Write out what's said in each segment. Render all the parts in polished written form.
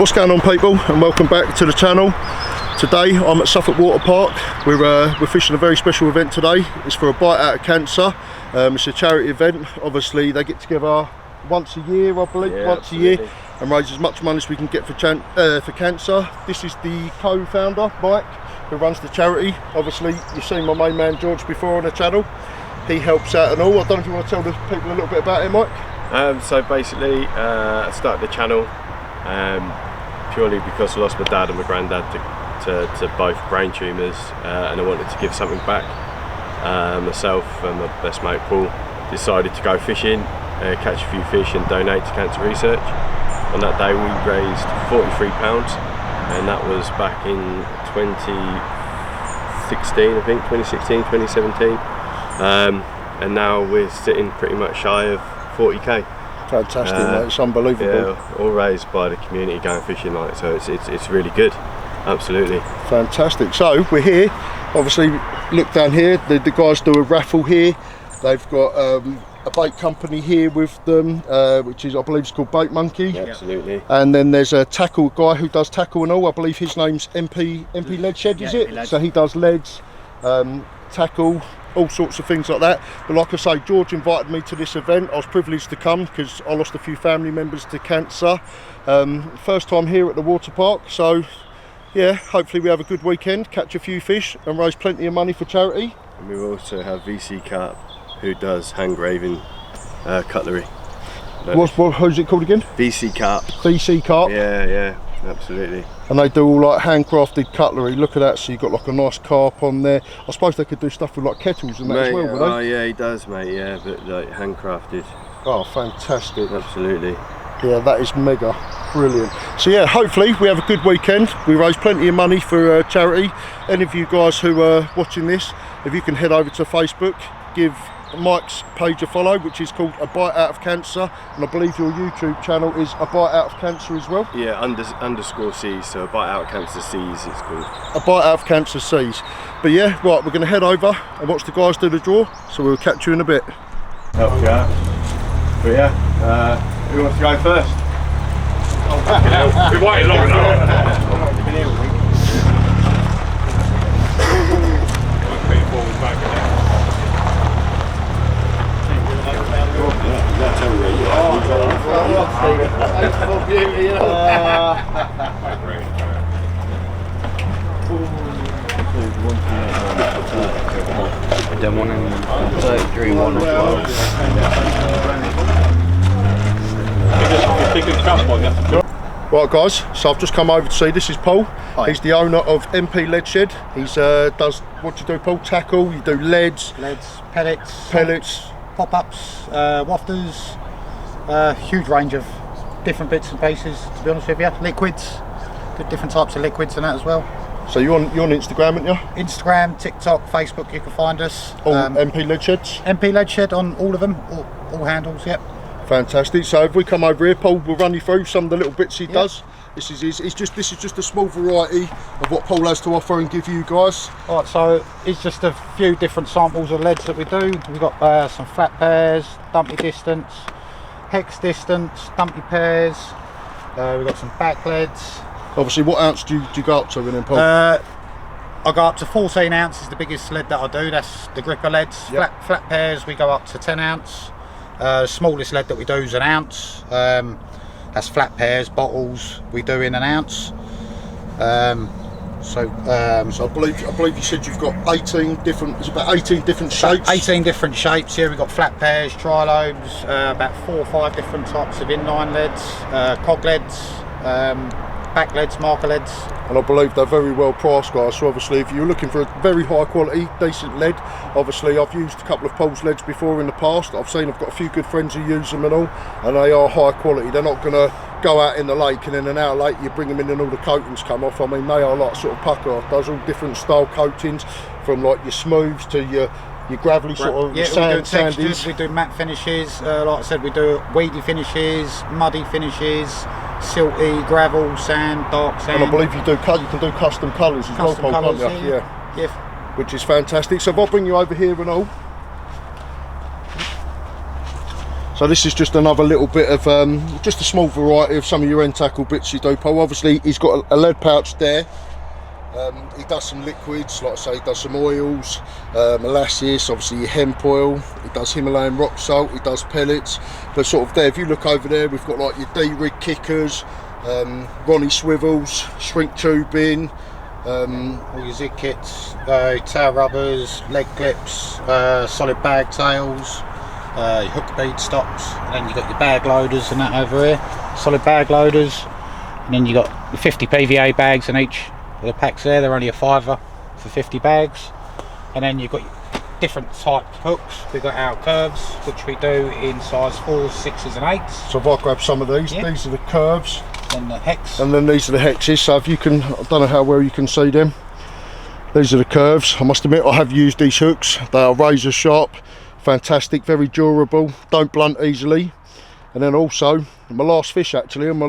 what's going on, people, and welcome back to the channel. Today I'm at Suffolk Water Park. We're fishing a very special event today. It's for a bite out of cancer. It's a charity event. Obviously they get together once a year, I believe, once a year, and raise as much money as we can get for cancer. This is the co-founder, Mike, who runs the charity. Obviously you've seen my main man George before on the channel. He helps out and all. I don't know if you want to tell the people a little bit about him, Mike. So basically I started the channel purely because I lost my dad and my granddad to both brain tumours, and I wanted to give something back. Myself and my best mate Paul decided to go fishing, catch a few fish and donate to cancer research. On that day we raised £43, and that was back in 2016, I think, 2016, 2017, and now we're sitting pretty much shy of 40k. Fantastic, mate. It's unbelievable. Yeah, all raised by the community going fishing, like, so it's really good. Absolutely. Fantastic. So we're here, obviously look down here, the guys do a raffle here. They've got a bait company here with them, which is, I believe it's called Bait Monkey. Yeah, absolutely. And then there's a tackle guy who does tackle and all. I believe his name's MP Leadshed, is it? So he does leads, tackle, all sorts of things like that. But like I say, George invited me to this event. I was privileged to come because I lost a few family members to cancer. First time here at the water park, so yeah, hopefully we have a good weekend, catch a few fish and raise plenty of money for charity. And we also have VC Carp, who does hand-graving cutlery. Who's it called again? VC Carp. VC Carp? Yeah, absolutely. And they do all like handcrafted cutlery. Look at that, so you've got like a nice carp on there. I suppose they could do stuff with like kettles and that, mate, as well, would they? Oh yeah, he does, mate, yeah, but like handcrafted. Oh, fantastic. Absolutely. Yeah, that is mega brilliant. So yeah, hopefully we have a good weekend. We raise plenty of money for charity. Any of you guys who are watching this, if you can head over to Facebook, give Mike's page a follow, which is called A Bite Out of Cancer, and I believe your YouTube channel is A Bite Out of Cancer as well. Yeah, underscore C's, so A Bite Out of Cancer C's it's called. A Bite Out of Cancer C's. But yeah, right, we're going to head over and watch the guys do the draw, so we'll catch you in a bit. Help you out. But yeah, who wants to go first? We waited long enough. Then 1 and 33, 1 and 12. Right guys, so I've just come over to see, this is Paul. Hi. He's the owner of MP Leadshed. He's does, what do you do, Paul? Tackle, you do leads, pellets, pop-ups, wafters, huge range of different bits and pieces, to be honest with you. Liquids, different types of liquids and that as well. So you're on Instagram, aren't you? Instagram, TikTok, Facebook, you can find us. All MP Leadsheds? MP Leadshed on all of them, all handles, yep. Fantastic. So if we come over here, Paul will run you through some of the little bits he does. This is just a small variety of what Paul has to offer and give you guys. Alright, so it's just a few different samples of leads that we do. We've got some flat pairs, dumpy distance, hex distance, dumpy pairs. We've got some back leads. Obviously, what ounce do you go up to in them, Paul? I go up to 14 ounces, the biggest lead that I do. That's the gripper leads. Yep. Flat pairs, we go up to 10 ounce. Smallest lead that we do is an ounce. That's flat pairs. Bottles we do in an ounce. So I believe you said you've got 18 different. It's about 18 different shapes. 18 different shapes. Here we've got flat pairs, trilobes, about 4 or 5 different types of inline leads, cog leads, back leads, marker leads. And I believe they're very well priced, guys. So obviously if you're looking for a very high quality, decent lead, obviously I've used a couple of Paul's leads before in the past. I've got a few good friends who use them and all, and they are high quality. They're not going to go out in the lake and then an hour later you bring them in and all the coatings come off. I mean, they are like sort of pucker. Does all different style coatings, from like your smooths to your gravelly sort of sandies. We do matte finishes, like I said, we do weedy finishes, muddy finishes, silty, gravel, sand, dark sand. And I believe you can do custom colours as well, Paul, can't you? Yeah. Which is fantastic. So if I bring you over here and all. So this is just another little bit of just a small variety of some of your end tackle bits you do, Paul. Obviously he's got a lead pouch there. He does some liquids, like I say, he does some oils, molasses, obviously your hemp oil, he does Himalayan rock salt, he does pellets. But sort of there, if you look over there, we've got like your D-rig kickers, Ronnie swivels, shrink tubing, all your zig kits, tail rubbers, leg clips, solid bag tails, your hook bead stops, and then you've got your bag loaders and that over here, solid bag loaders, and then you've got the 50 PVA bags in each of the packs there. They're only a £5 for 50 bags. And then you've got different type hooks. We've got our curves, which we do in size 4s, 6s and 8s. So if I grab some of these, these are the curves. And the hex. And then these are the hexes, so if you can, I don't know how well you can see them. These are the curves. I must admit I have used these hooks. They are razor sharp, fantastic, very durable, don't blunt easily. And then also, my last fish actually on my,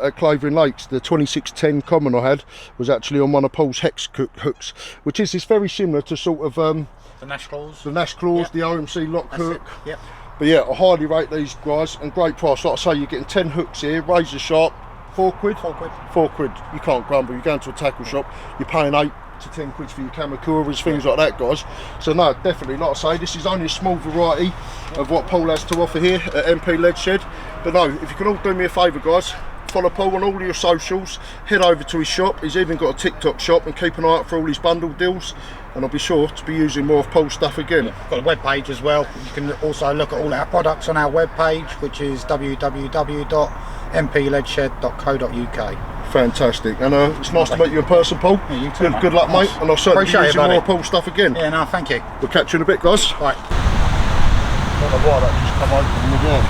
at Clavering Lakes, the 2610 common I had, was actually on one of Paul's hex hooks, which is very similar to sort of the Nash claws, the OMC lock hook. Yep. But yeah, I highly rate these guys, and great price. Like I say, you're getting 10 hooks here, razor sharp, £4. £4. You can't grumble. You go into a tackle shop, you're paying 8 to 10 quid for your Kamakuras, things like that, guys. So no, definitely, like I say, this is only a small variety of what Paul has to offer here at MP Lead Shed. But no, if you can all do me a favour, guys, follow Paul on all your socials, head over to his shop. He's even got a TikTok shop, and keep an eye out for all his bundle deals, and I'll be sure to be using more of Paul's stuff again. Got a web page as well. You can also look at all our products on our web page, which is www.mpleadshed.co.uk. Fantastic, and it's nice to meet you in person, Paul. Yeah, you too, good luck, mate, and I'll certainly be using more of Paul's stuff again. Yeah, no, thank you. We'll catch you in a bit, guys. Right. I don't know why that just come open again.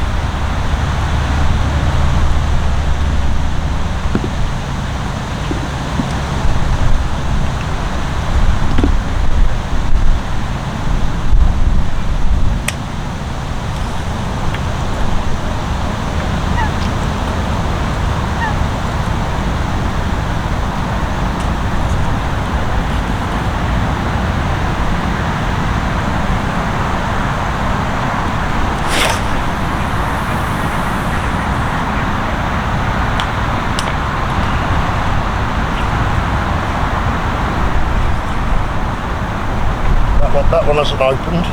That one hasn't opened.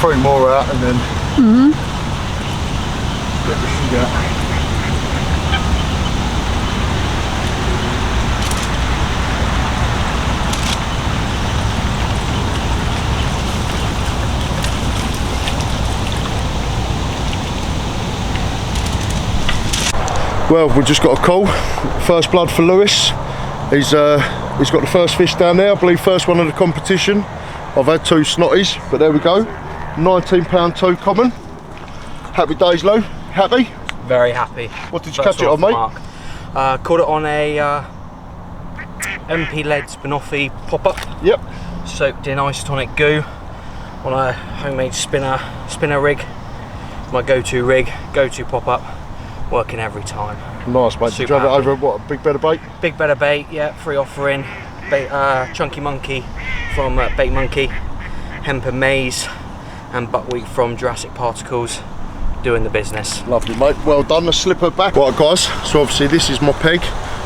Three more out and then get the shit out. Well, we've just got a call. First blood for Lewis. He's got the first fish down there, I believe first one of the competition. I've had 2 snotties, but there we go. £19 2 common. Happy days, Lou? Happy? Very happy. What did you catch it on, mate? Caught it on a MP Lead Spinoffi pop-up. Yep. Soaked in isotonic goo on a homemade spinner rig. My go-to rig, go-to pop-up, working every time. Nice, mate. Did you have it over what, a big bed of bait? Big bed of bait, yeah, free offering. Bait, Chunky Monkey from Bait Monkey, Hemp and Maize, and Buckwheat from Jurassic Particles, doing the business. Lovely, mate. Well done. The slipper back. Right, guys. So obviously this is my peg.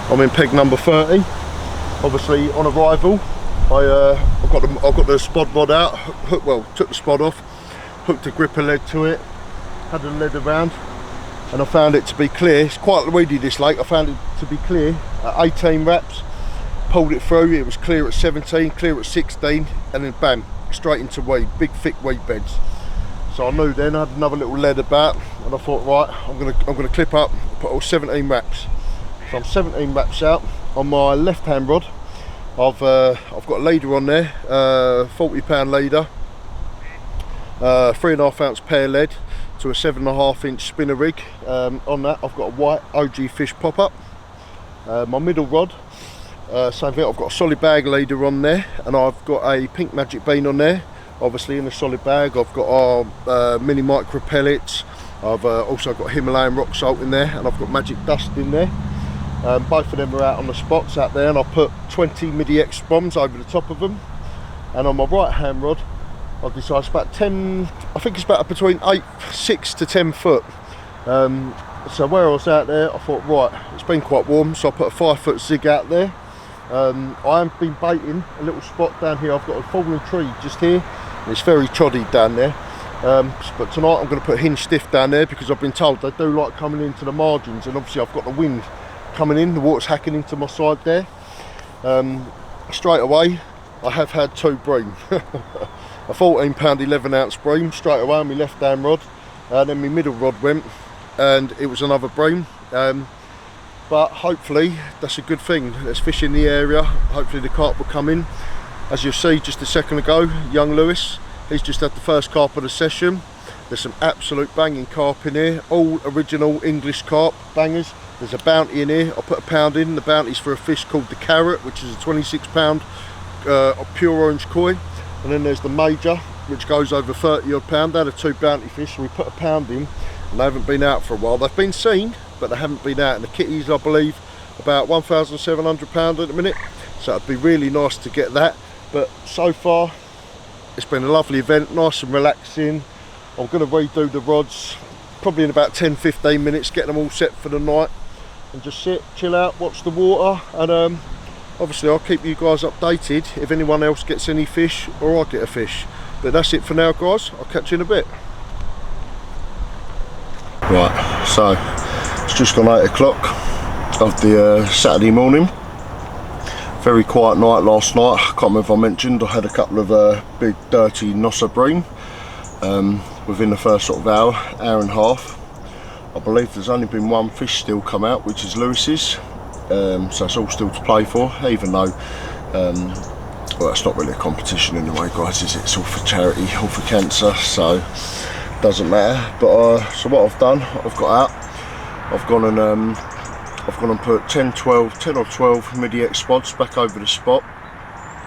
I'm in peg number 30. Obviously on arrival, I've got the spod rod out. Well, took the spod off, hooked a gripper lead to it, had the lead around, and I found it to be clear. It's quite weedy, this lake. I found it to be clear at 18 wraps, pulled it through, it was clear at 17, clear at 16, and then bam, straight into weed, big thick weed beds. So I knew then I had another little lead about, and I thought, right, I'm gonna clip up, put all 17 wraps. So I'm 17 wraps out. On my left hand rod, I've got a leader on there, 40-pound leader, 3.5 ounce pear lead to a 7.5 inch spinner rig. On that I've got a white OG fish pop up. My middle rod, same thing, I've got a solid bag leader on there, and I've got a pink magic bean on there, obviously in a solid bag. I've got our mini micro pellets. I've also got Himalayan rock salt in there, and I've got magic dust in there. Both of them are out on the spots out there, and I put 20 MIDI-X bombs over the top of them. And on my right hand rod, I've decided it's about 10, I think it's about between 6 to 10 foot. So where I was out there, I thought, right, it's been quite warm, so I put a 5-foot zig out there. I have been baiting a little spot down here. I've got a fallen tree just here, and it's very choddy down there. But tonight I'm going to put hinge stiff down there, because I've been told they do like coming into the margins, and obviously I've got the wind coming in, the water's hacking into my side there. Straight away I have had 2 bream. A 14-pound 11 ounce bream straight away on my left hand rod, and then my middle rod went, and it was another bream. But hopefully that's a good thing. There's fish in the area, hopefully the carp will come in. As you'll see just a second ago, young Lewis, he's just had the first carp of the session. There's some absolute banging carp in here, all original English carp bangers. There's a bounty in here, I'll put a pound in. The bounty's for a fish called the carrot, which is a 26-pound pure orange koi. And then there's the major, which goes over 30 odd pound. They're the 2 bounty fish, so we put a pound in, and they haven't been out for a while. They've been seen, but they haven't been out. And the kitties, I believe, about £1,700 at the minute, so it'd be really nice to get that. But so far it's been a lovely event, nice and relaxing. I'm going to redo the rods probably in about 10-15 minutes, get them all set for the night, and just sit, chill out, watch the water, and obviously I'll keep you guys updated if anyone else gets any fish or I get a fish. But that's it for now, guys. I'll catch you in a bit. Right, so it's just gone 8 o'clock of the Saturday morning. Very quiet night last night. I can't remember if I mentioned I had a couple of big dirty Nossa bream within the first sort of hour and a half. I believe there's only been 1 fish still come out, which is Lewis's. So it's all still to play for, even though well, it's not really a competition anyway, guys, is it? It's all for charity, all for cancer, so it doesn't matter. But so what I've done, I've got out, I've gone and put 10 or 12 MIDI-X spots back over the spot.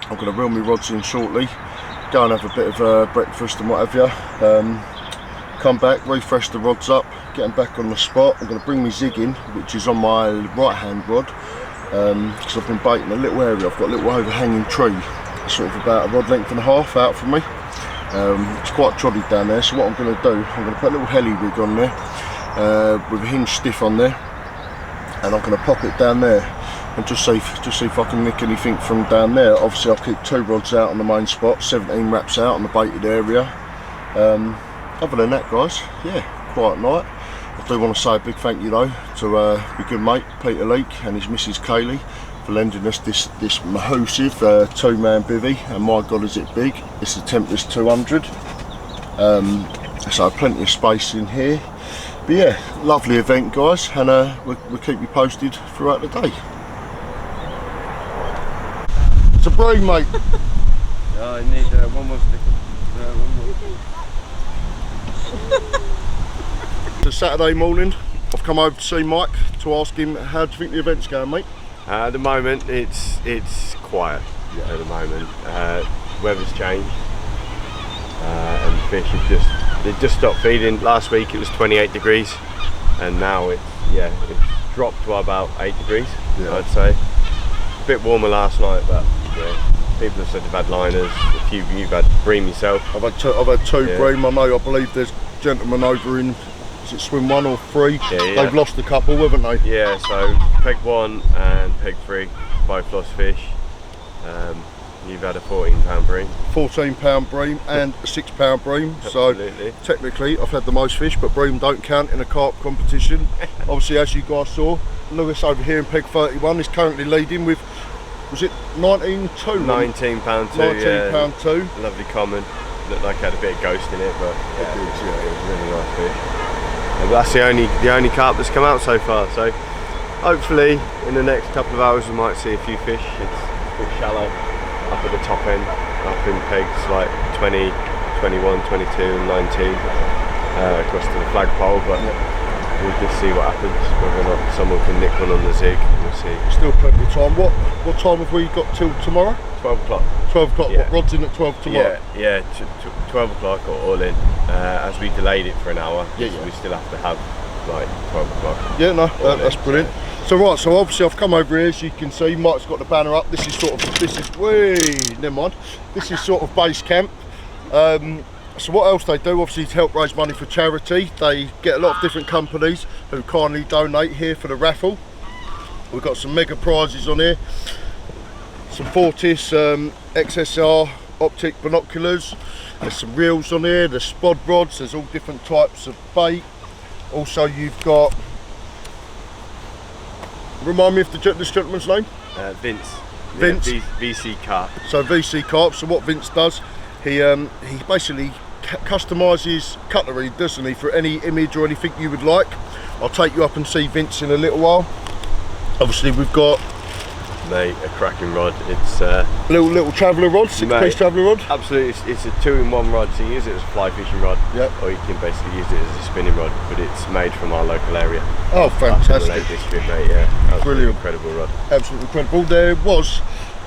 I'm going to reel my rods in shortly, go and have a bit of breakfast and what have you. Come back, refresh the rods up, get them back on the spot. I'm going to bring my zig in, which is on my right hand rod, because I've been baiting a little area. I've got a little overhanging tree, sort of about a rod length and a half out from me. It's quite troddy down there, so what I'm going to do, I'm going to put a little heli rig on there, with a hinge stiff on there, and I'm going to pop it down there and just see if I can nick anything from down there. Obviously I'll keep 2 rods out on the main spot, 17 wraps out on the baited area. Other than that, guys, yeah, quiet night. I do want to say a big thank you though to my good mate Peter Leake and his missus Kaylee for lending us this massive 2-man bivvy, and my god is it big. It's the Tempest 200, so plenty of space in here. But yeah, lovely event, guys, and we'll keep you posted throughout the day. It's a bream, mate. I need one more stick. One more. It's Saturday morning. I've come over to see Mike to ask him how do you think the event's going, mate? At the moment, it's quiet. Yeah. At the moment, weather's changed, and fish have just stopped feeding. Last week it was 28 degrees, and now it's dropped to about 8 degrees. Yeah. I'd say a bit warmer last night, but yeah. People have said they've had liners. A few you've had bream yourself. I've had 2 yeah. bream. I believe there's gentlemen over in, is it swim 1 or 3? Yeah. They've lost a couple, haven't they? Yeah, so peg 1 and peg 3 both lost fish. You've had a £14 bream. £14 bream and a £6 bream. Absolutely. So technically I've had the most fish, but bream don't count in a carp competition. Obviously, as you guys saw, Lewis over here in peg 31 is currently leading with, was it 19.2? £19 two. £19 two. Lovely common. Looked like it had a bit of ghost in it, but yeah, it was a really nice fish. And that's the only carp that's come out so far. So hopefully in the next couple of hours we might see a few fish. It's a bit shallow up at the top end, up in pegs like 20, 21, 22 and 19 across to the flagpole, but we'll just see what happens, whether or not someone can nick one on the zig. We'll see. Still plenty of time. What time have we got till tomorrow? 12 o'clock. 12 o'clock, Yeah. what, rod's in at 12 tomorrow? Yeah, 12 o'clock or all in. As we delayed it for an hour, Yeah. we still have to have like 12 o'clock. Yeah, no, that's brilliant. So right, so obviously I've come over here, as you can see, Mike's got the banner up. This is sort of, never mind. This is sort of base camp. So what else they do, obviously, to help raise money for charity, they get a lot of different companies who kindly donate here for the raffle. We've got some mega prizes on here. Some Fortis XSR optic binoculars. There's some reels on here, there's spod rods, there's all different types of bait. Also you've got, remind me of this gentleman's name? Vince. Vince. Yeah, VC Carp. So VC Carp, so what Vince does, he basically customises cutlery, doesn't he, for any image or anything you would like. I'll take you up and see Vince in a little while. Obviously we've got Mate, a cracking rod. It's little traveller rod, 6-piece traveller rod. Absolutely, it's a 2-in-1 rod, so you use it as a fly fishing rod, or you can basically use it as a spinning rod, but it's made from our local area. Oh, fantastic. Lake District, mate, yeah. Brilliant. Incredible rod. Absolutely incredible. There was,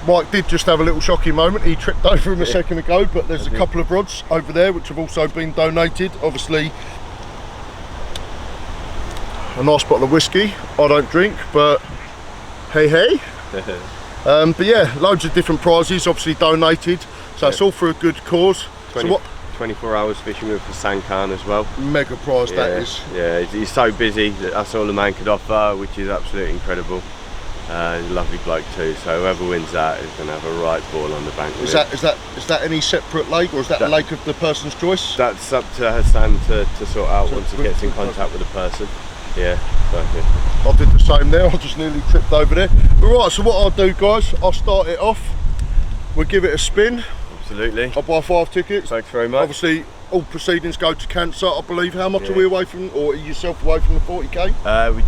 Mike did just have a little shocking moment. He tripped over him a second ago, but there's a couple of rods over there which have also been donated. Obviously, a nice bottle of whiskey. I don't drink, but hey. But yeah, loads of different prizes obviously donated, so it's all for a good cause. 24 hours fishing with the Sankan as well. Mega prize that is. Yeah, he's so busy that that's all the man could offer, which is absolutely incredible. He's a lovely bloke too, so whoever wins that is going to have a right ball on the bank. Is that any separate lake, or is that a lake of the person's choice? That's up to Hassan to sort out once he gets in contact with the person. Yeah, perfect. I did the same there, I just nearly tripped over there. But right, so what I'll do, guys, I'll start it off. We'll give it a spin. Absolutely. I'll buy 5 tickets. Thanks very much. Obviously, all proceedings go to cancer, I believe. How much are we away from, or are you yourself away from the 40k? We're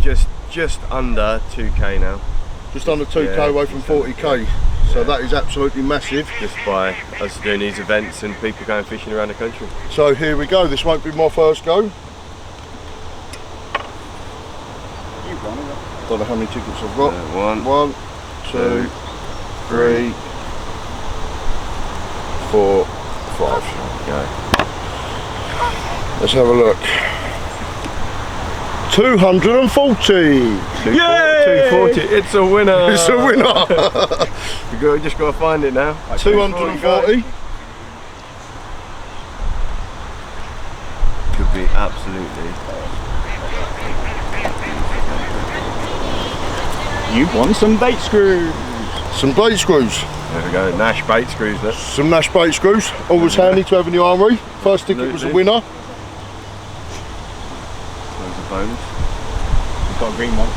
just under 2k now. Just under 2k away from 40k. So that is absolutely massive. Just by us doing these events and people going fishing around the country. So here we go, this won't be my first go. Don't know how many tickets I've got. 1, 2, 3, 4, 5. Go. Let's have a look. 240. Yay! 240. It's a winner. It's a winner. We just got to find it now. 240. Could be absolutely. You won some bait screws. Some bait screws. There we go, Nash bait screws. Look. Some Nash bait screws. Always handy to have in your armoury. First ticket was a winner. There's a bonus. We've got a green one.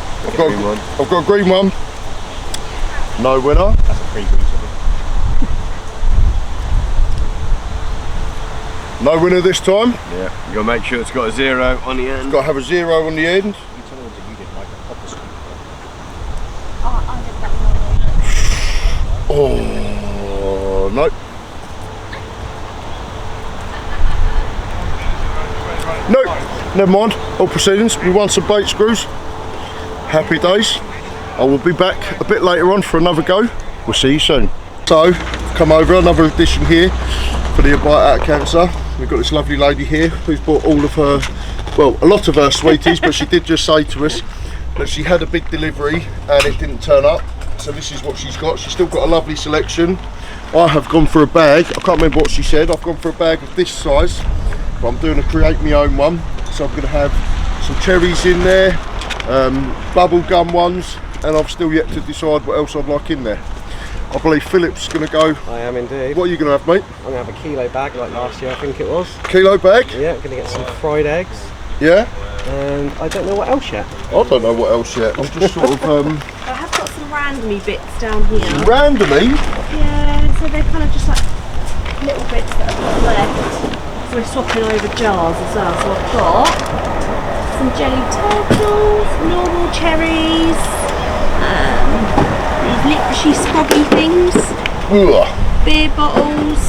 I've got a green one. No winner. That's a free green, No winner this time. Yeah, you got to make sure it's got a 0 on the end. Got to have a 0 on the end. Oh, no. No, never mind. All proceedings. We won some bait screws. Happy days. I will be back a bit later on for another go. We'll see you soon. So, come over, another edition here for the Bite Out of Cancer. We've got this lovely lady here who's bought all of her, well, a lot of her sweeties, but she did just say to us that she had a big delivery and it didn't turn up. So this is what she's got. She's still got a lovely selection. I have gone for a bag. I can't remember what she said. I've gone for a bag of this size, but I'm doing a create me own one. So I'm going to have some cherries in there, bubble gum ones, and I've still yet to decide what else I'd like in there. I believe Philip's going to go. I am indeed. What are you going to have, mate? I'm going to have a kilo bag like last year, I think it was. Kilo bag? Yeah, I'm going to get some fried eggs. Yeah? And I don't know what else yet. I don't know what else yet. I'm just sort of... I have got some randomy bits down here. randomly? Yeah, so they're kind of just like little bits that I've got left. So we're swapping over jars as well. So I've got some jelly turtles, normal cherries, these liquidly sproggy things, Ugh. beer bottles,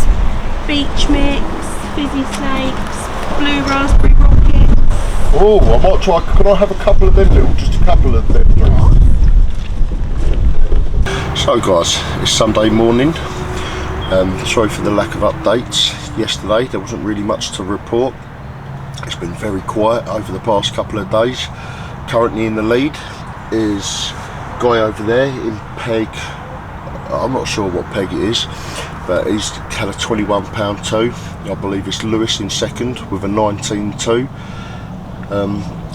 beach mix, fizzy snakes, blue raspberry rockets. Oh, I might try. Can I have a couple of them little? Just a couple of them, please. So guys, it's Sunday morning. Sorry for the lack of updates. Yesterday there wasn't really much to report. It's been very quiet over the past couple of days. Currently in the lead is guy over there in peg. I'm not sure what peg it is, but he's had a 21 pound two. I believe it's Lewis in second with a 19.2.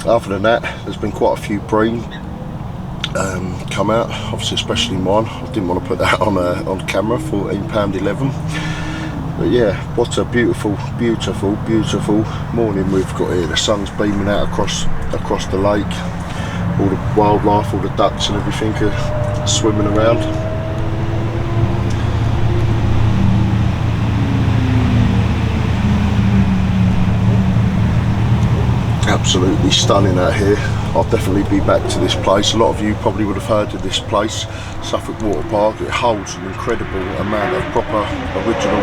Other than that, there's been quite a few bream come out, obviously especially mine. I didn't want to put that on camera. 14 pound 11. But yeah, what a beautiful morning we've got here. The sun's beaming out across the lake. All the wildlife, all the ducks and everything are swimming around. Absolutely stunning out here. I'll definitely be back to this place. A lot of you probably would have heard of this place, Suffolk Water Park. It holds an incredible amount of proper original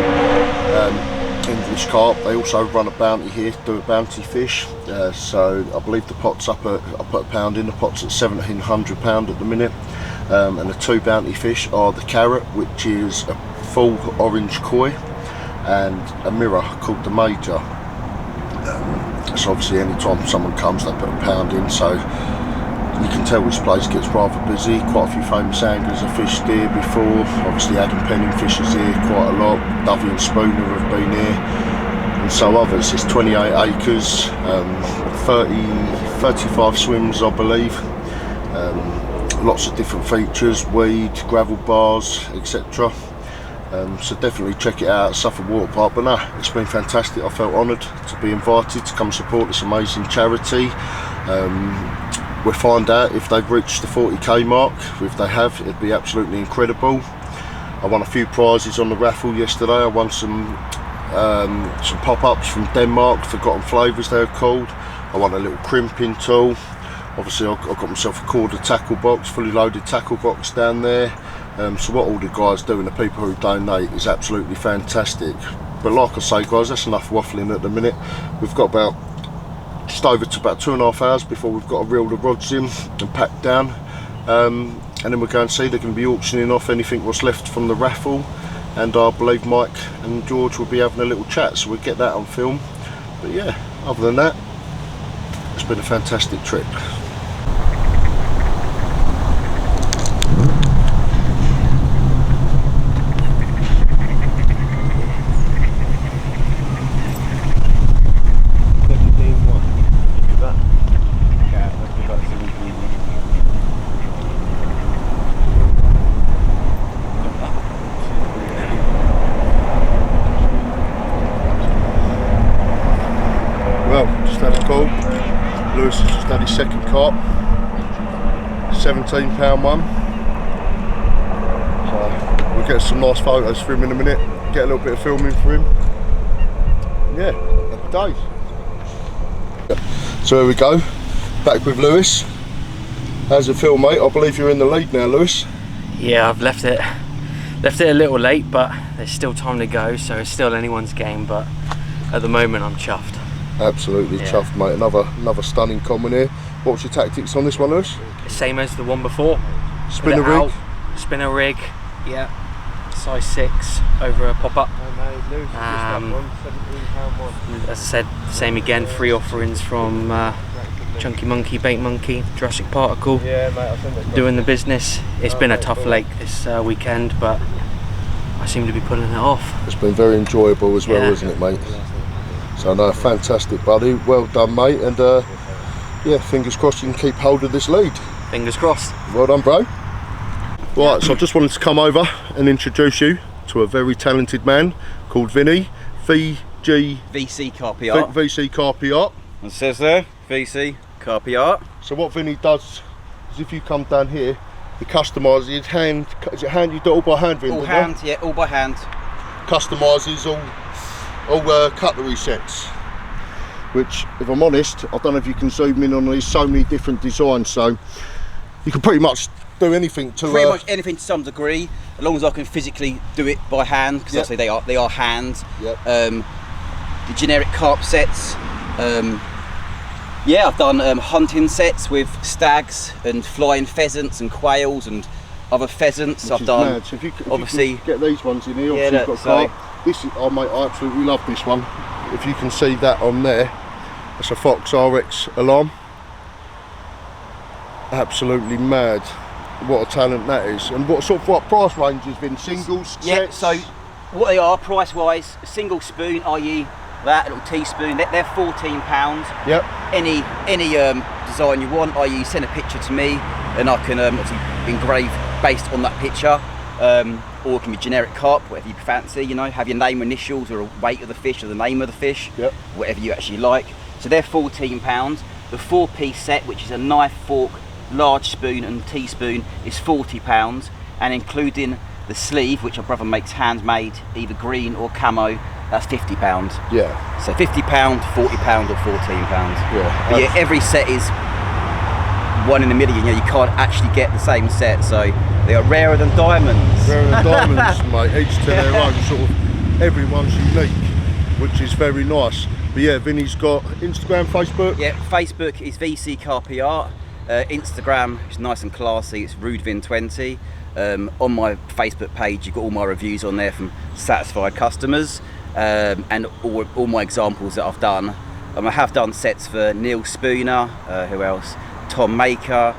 English carp. They also run a bounty here, do a bounty fish. So I believe the pot's up at, I put a pound in, the pot's at £1,700 at the minute. And the two bounty fish are the carrot, which is a full orange koi, and a mirror called the major. So obviously any time someone comes they put a pound in, so you can tell this place gets rather busy. Quite a few famous anglers have fished here before. Obviously Adam Penning fishes here quite a lot. Dovey and Spooner have been here, and so others. It's 28 acres, 35 swims I believe, lots of different features, weed, gravel bars, etc. So definitely check it out at Suffolk Water Park. But no, it's been fantastic. I felt honoured to be invited to come support this amazing charity. We'll find out if they've reached the 40k mark. If they have, it'd be absolutely incredible. I won a few prizes on the raffle yesterday. I won some pop-ups from Denmark, Forgotten Flavours they're called. I won a little crimping tool. Obviously I got myself a quarter tackle box, fully loaded tackle box down there. So what all the guys do and the people who donate is absolutely fantastic. But like I say guys, that's enough waffling at the minute. We've got just over to about 2.5 hours before we've got to reel the rods in and pack down. And then we're going to see, they're going to be auctioning off anything what's left from the raffle. And I believe Mike and George will be having a little chat, so we'll get that on film. But yeah, other than that, it's been a fantastic trip. Lewis has just had his second carp, £17 one. So we'll get some nice photos for him in a minute, get a little bit of filming for him. Yeah, happy days. So here we go, back with Lewis. How's it feel, mate? I believe you're in the lead now, Lewis. Yeah, I've left it a little late, but there's still time to go, so it's still anyone's game, but at the moment I'm chuffed. Absolutely chuffed, mate. Another stunning common here. What's your tactics on this one, Lewis? Same as the one before. Spinner rig? Spinner rig, yeah. Size 6 over a pop-up. As I said, same again, 3 offerings from Chunky Monkey, Bait Monkey, Jurassic Particle. Yeah, mate, I'll send it. Doing the business. It's been a tough lake this weekend, but I seem to be pulling it off. It's been very enjoyable as well, isn't it, mate? So no, fantastic, buddy. Well done, mate. And yeah, fingers crossed you can keep hold of this lead. Fingers crossed. Well done, bro. Right, so I just wanted to come over and introduce you to a very talented man called Vinny, VC Carpy Art. VC Carpy Art. It says there, VC Carpy Art. So what Vinny does is if you come down here, he customises his hand. Is it hand? You do it all by hand, Vinny? All hand, yeah, all by hand. Customises all cutlery sets. Which, if I'm honest, I don't know if you can zoom in on these so many different designs. So you can pretty much do anything to. Pretty much anything to some degree, as long as I can physically do it by hand, because obviously they are hands. Yep. The generic carp sets. Yeah, I've done hunting sets with stags and flying pheasants and quails and other pheasants. Which I've is done. mad. So if you obviously can get these ones in here. Yeah, Obviously you've got carp. This is, oh mate, I absolutely love this one. If you can see that on there, that's a Fox RX alarm. Absolutely mad. What a talent that is. And what price range has been? Singles, yeah, sets? so what they are price wise, a single spoon, i.e. that little teaspoon, they're £14. Yep. Any design you want, i.e. send a picture to me and I can obviously engrave based on that picture. Or it can be generic carp, whatever you fancy, you know, have your name, initials, or a weight of the fish, or the name of the fish, yep. Whatever you actually like. So they're £14. The 4-piece set, which is a knife, fork, large spoon and teaspoon, is £40, and including the sleeve, which our brother makes handmade, either green or camo, that's £50. Yeah. So £50, £40 or £14. Yeah. But yeah, every set is one in a million. You know, you can't actually get the same set, so they are rarer than diamonds. Rarer than diamonds, mate. Each to their own. Sort of, everyone's unique, which is very nice. But yeah, Vinny's got Instagram, Facebook. Yeah, Facebook is VC Carpy Art. Instagram is nice and classy. It's RudeVin20. On my Facebook page, you've got all my reviews on there from satisfied customers, and all my examples that I've done. I have done sets for Neil Spooner, who else? Tom Maker,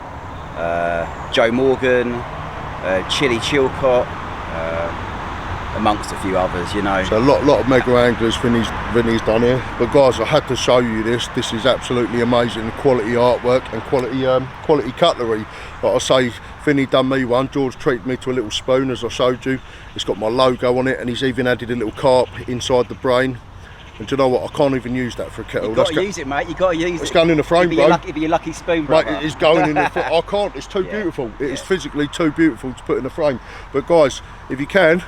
Joe Morgan, Chili Chilcott, amongst a few others, you know. So a lot of mega anglers Vinny's done here. But guys, I had to show you this. This is absolutely amazing. Quality artwork and quality cutlery. Like I say, Vinny done me one. George treated me to a little spoon, as I showed you. It's got my logo on it, and he's even added a little carp inside the brain. And do you know what? I can't even use that for a kettle. You've got to use it, mate. You've got to use it. It's going in the frame, bro. It'd be your lucky spoon, bro. Mate, it's going in the frame. I can't. It's too beautiful. It is physically too beautiful to put in a frame. But guys, if you can,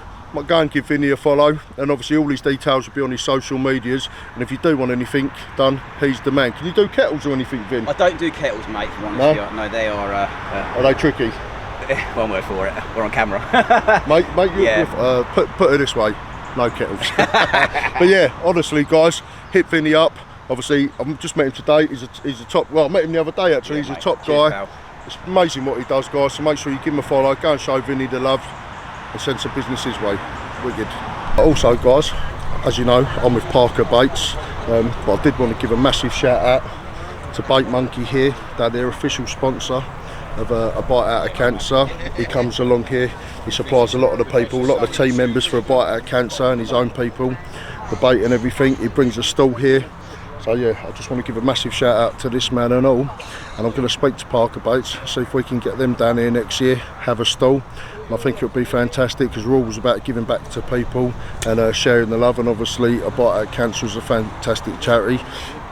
go and give Vinny a follow. And obviously all his details will be on his social medias. And if you do want anything done, he's the man. Can you do kettles or anything, Vin? I don't do kettles, mate, for honest with you. No, they are... Are they tricky? One word for it. We're on camera. mate, put it this way. No kettles. But yeah, honestly, guys, hit Vinny up. Obviously, I've just met him today. He's a top. Well, I met him the other day actually. Yeah, he's mate. A top Cheers, guy. pal. It's amazing what he does, guys. So make sure you give him a follow. Go and show Vinny the love and send some business his way. Wicked. Also, guys, as you know, I'm with Parker Baits, but I did want to give a massive shout out to Bait Monkey here. They're their official sponsor of a bite out of cancer. He comes along here, he supplies a lot of the people, a lot of the team members for a bite out of cancer, and his own people, the bait and everything. He brings a stall here. So yeah, I just want to give a massive shout out to this man and all. And I'm going to speak to Parker Baits, see if we can get them down here next year, have a stall. And I think it'll be fantastic, because we're always about giving back to people and sharing the love. And obviously a bite out of cancer is a fantastic charity.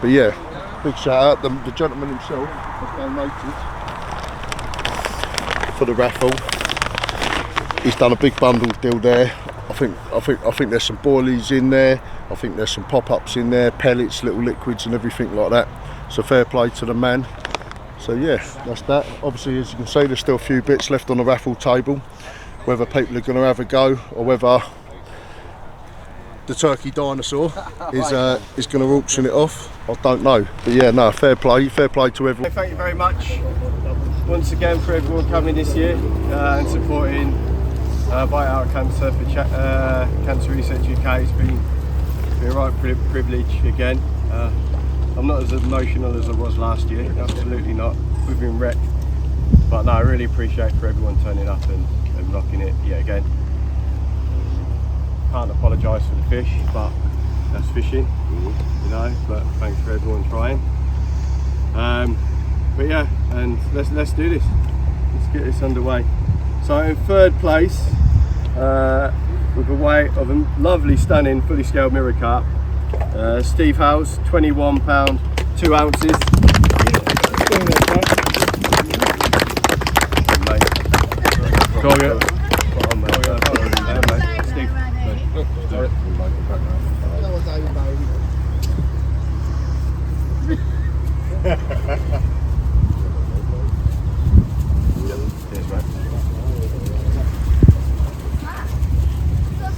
But yeah, big shout out. The gentleman himself has donated for the raffle. He's done a big bundle deal there. I think there's some boilies in there. I think there's some pop-ups in there, pellets, little liquids and everything like that. So fair play to the man. So yeah, that's that. Obviously, as you can see, there's still a few bits left on the raffle table. Whether people are going to have a go or whether the turkey dinosaur is going to auction it off, I don't know. But yeah, no, fair play to everyone. Thank you very much once again for everyone coming this year and supporting Bite Out of Cancer for Cancer Research UK. It's been a right privilege again. I'm not as emotional as I was last year, absolutely not. We've been wrecked, but no, I really appreciate for everyone turning up and rocking it yet again. Can't apologise for the fish, but that's fishing, you know. But thanks for everyone trying. But yeah, and let's do this. Let's get this underway. So in third place, with a weight of a lovely, stunning, fully scaled mirror cup, Steve House, £21, 2 ounces.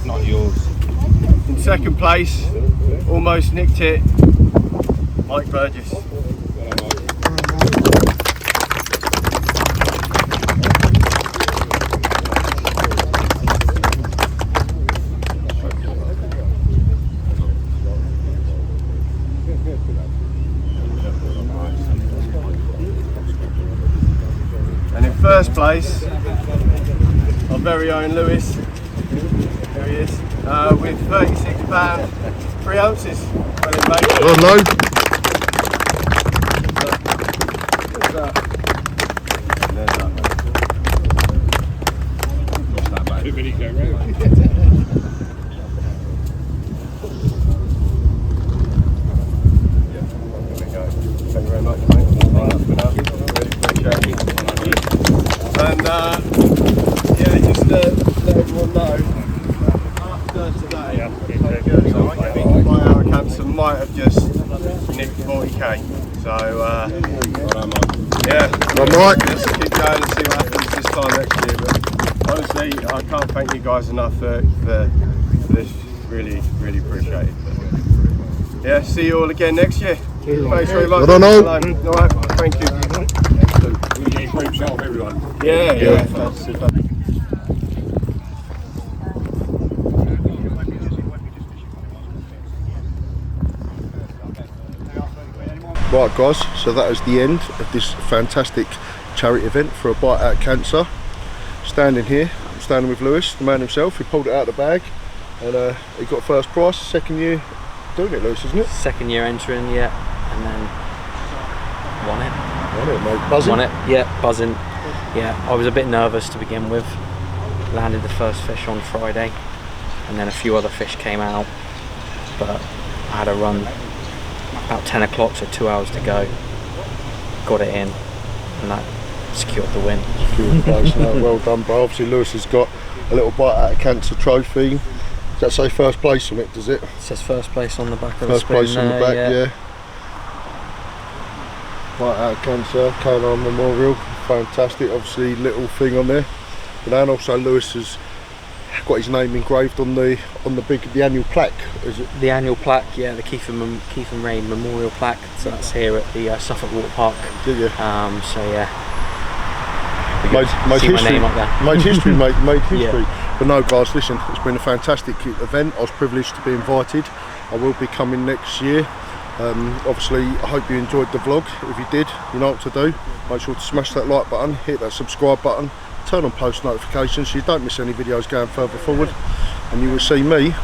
Not yours. In second place, almost nicked it, Mike Burgess. And in first place, our very own Lewis. There he is, with £36, 3 ounces. Well, mate. Hello. There's that. Thank you very much, mate. Really appreciate it. And yeah, just to let everyone know, after today, my hour cancer might have just nicked 40k. So yeah, Alright. let's keep going and see what happens this time next year. But honestly, I can't thank you guys enough for this. Really, really appreciate it. But, yeah, see you all again next year. Thanks very much. I don't know. Alright, thank you. Yeah. That's super. Right guys, so that is the end of this fantastic charity event for a bite out of cancer. Standing here, I'm standing with Lewis, the man himself, who pulled it out of the bag, and he got first prize, second year doing it, Lewis, isn't it? Second year entering, yeah, and then won it. Won it, mate. Buzzing? Won it, yeah, buzzing. Yeah, I was a bit nervous to begin with. Landed the first fish on Friday, and then a few other fish came out, but I had a run about 10 o'clock, so 2 hours to go. Got it in, and that secured the win. Well done, bro. Obviously Lewis has got a little bite out of cancer trophy. Does that say first place on it, does it? It says first place on the back of First the place on the back, yeah. Bite out of cancer, Canine Memorial, fantastic. Obviously little thing on there. And also Lewis has got his name engraved on the annual plaque, is it? The annual plaque, yeah, the Keith and Ray Memorial plaque. So that's here at the Suffolk Water Park. Did you? So yeah. Made See history, my name up there. made history, mate, made history. Yeah. But no guys, listen, it's been a fantastic event. I was privileged to be invited. I will be coming next year. Obviously I hope you enjoyed the vlog. If you did, you know what to do. Make sure to smash that like button, hit that subscribe button, turn on post notifications so you don't miss any videos going further forward, and you will see me.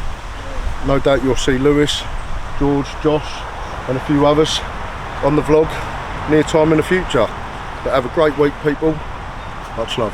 No doubt you'll see Lewis, George, Josh and a few others on the vlog near time in the future. But have a great week, people. Much love.